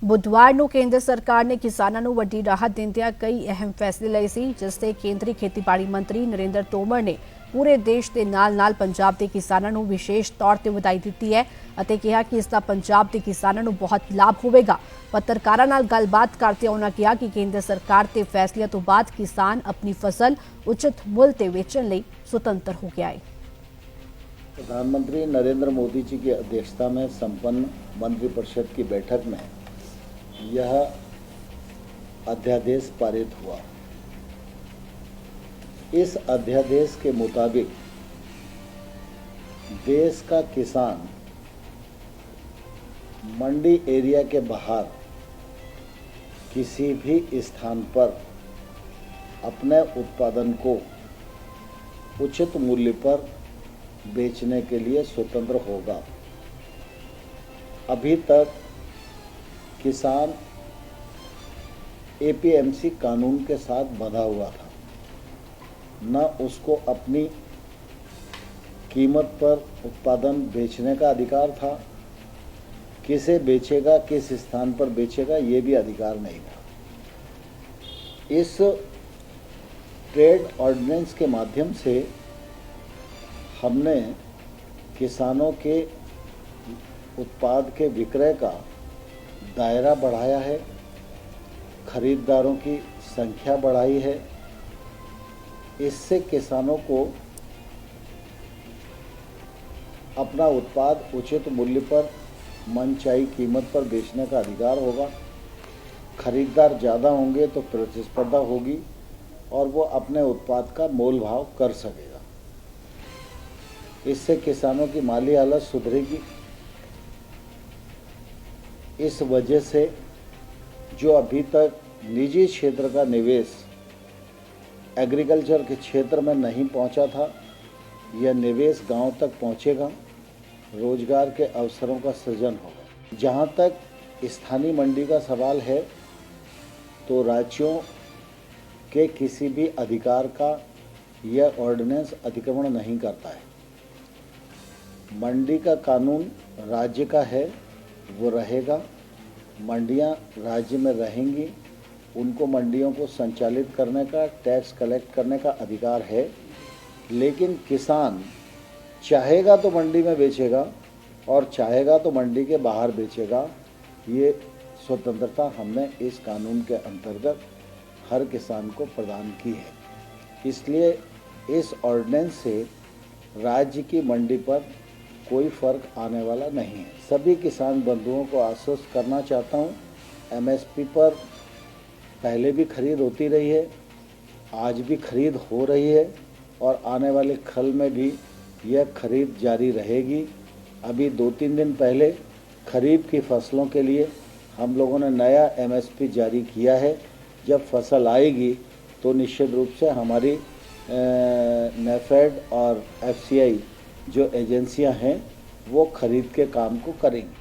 ਬੁੱਧਵਾਰ ਨੂੰ ਕੇਂਦਰ ਸਰਕਾਰ ਨੇ ਕਿਸਾਨਾਂ ਨੂੰ ਵੱਡੀ ਰਾਹਤ ਦਿੰਦਿਆਂ ਕਈ ਅਹਿਮ ਫੈਸਲੇ ਲਏ ਸੀ, ਜਿਸ ਤੇ ਕੇਂਦਰੀ ਖੇਤੀਬਾੜੀ ਮੰਤਰੀ ਨਰਿੰਦਰ ਤੋਮਰ ਨੇ ਪੂਰੇ ਦੇਸ਼ ਦੇ ਨਾਲ-ਨਾਲ ਪੰਜਾਬ ਦੇ ਕਿਸਾਨਾਂ ਨੂੰ ਵਿਸ਼ੇਸ਼ ਤੌਰ ਤੇ ਵਧਾਈ ਦਿੱਤੀ ਹੈ ਅਤੇ ਕਿਹਾ ਕਿ ਇਸ ਦਾ ਪੰਜਾਬ ਦੇ ਕਿਸਾਨਾਂ ਨੂੰ ਬਹੁਤ ਲਾਭ ਹੋਵੇਗਾ। ਪੱਤਰਕਾਰਾਂ ਨਾਲ ਗੱਲਬਾਤ ਕਰਦਿਆਂ ਉਨ੍ਹਾਂ ਕਿਹਾ ਕਿ ਕੇਂਦਰ ਸਰਕਾਰ ਦੇ ਫੈਸਲਿਆਂ ਤੋਂ ਬਾਅਦ ਕਿਸਾਨ ਆਪਣੀ ਫਸਲ ਉਚਿਤ ਮੁੱਲ ਤੇ ਵੇਚਣ ਲਈ ਸੁਤੰਤਰ हो गया है। प्रधानमंत्री नरेंद्र मोदी जी की अध्यक्षता में संपन्न मंत्रिपरिषद की बैठक में यह अध्यादेश पारित हुआ। इस अध्यादेश के मुताबिक देश का किसान मंडी एरिया के बाहर किसी भी स्थान पर अपने उत्पादन को उचित मूल्य पर बेचने के लिए स्वतंत्र होगा। अभी तक किसान एपीएमसी कानून के साथ बंधा हुआ था, न उसको अपनी कीमत पर उत्पादन बेचने का अधिकार था, किसे बेचेगा, किस स्थान पर बेचेगा, ये भी अधिकार नहीं था। इस ट्रेड ऑर्डिनेंस के माध्यम से हमने किसानों के उत्पाद के विक्रय का दायरा बढ़ाया है, खरीदारों की संख्या बढ़ाई है। इससे किसानों को अपना उत्पाद उचित मूल्य पर मनचाही कीमत पर बेचने का अधिकार होगा। खरीदार ज़्यादा होंगे तो प्रतिस्पर्धा होगी और वो अपने उत्पाद का मोल भाव कर सकेगा। इससे किसानों की माली हालत सुधरेगी। इस वजह से जो अभी तक निजी क्षेत्र का निवेश एग्रीकल्चर के क्षेत्र में नहीं पहुंचा था, यह निवेश गांव तक पहुंचेगा, रोजगार के अवसरों का सृजन होगा। जहां तक स्थानीय मंडी का सवाल है, तो राज्यों के किसी भी अधिकार का यह ऑर्डिनेंस अतिक्रमण नहीं करता है। मंडी का कानून राज्य का है, वो रहेगा। मंडियां राज्य में रहेंगी, उनको मंडियों को संचालित करने का, टैक्स कलेक्ट करने का अधिकार है। लेकिन किसान चाहेगा तो मंडी में बेचेगा और चाहेगा तो मंडी के बाहर बेचेगा। ये स्वतंत्रता हमने इस कानून के अंतर्गत हर किसान को प्रदान की है। इसलिए इस ऑर्डिनेंस से राज्य की मंडी पर कोई फर्क आने वाला नहीं है। सभी किसान बंधुओं को आश्वस्त करना चाहता हूँ, एमएसपी पर पहले भी खरीद होती रही है, आज भी खरीद हो रही है और आने वाले खल में भी यह खरीद जारी रहेगी। अभी 2-3 दिन पहले खरीफ की फसलों के लिए हम लोगों ने नया एमएसपी जारी किया है। जब फसल आएगी तो निश्चित रूप से हमारी नेफेड और एफसीआई जो एजेंसियां हैं, वो खरीद के काम को करेंगी।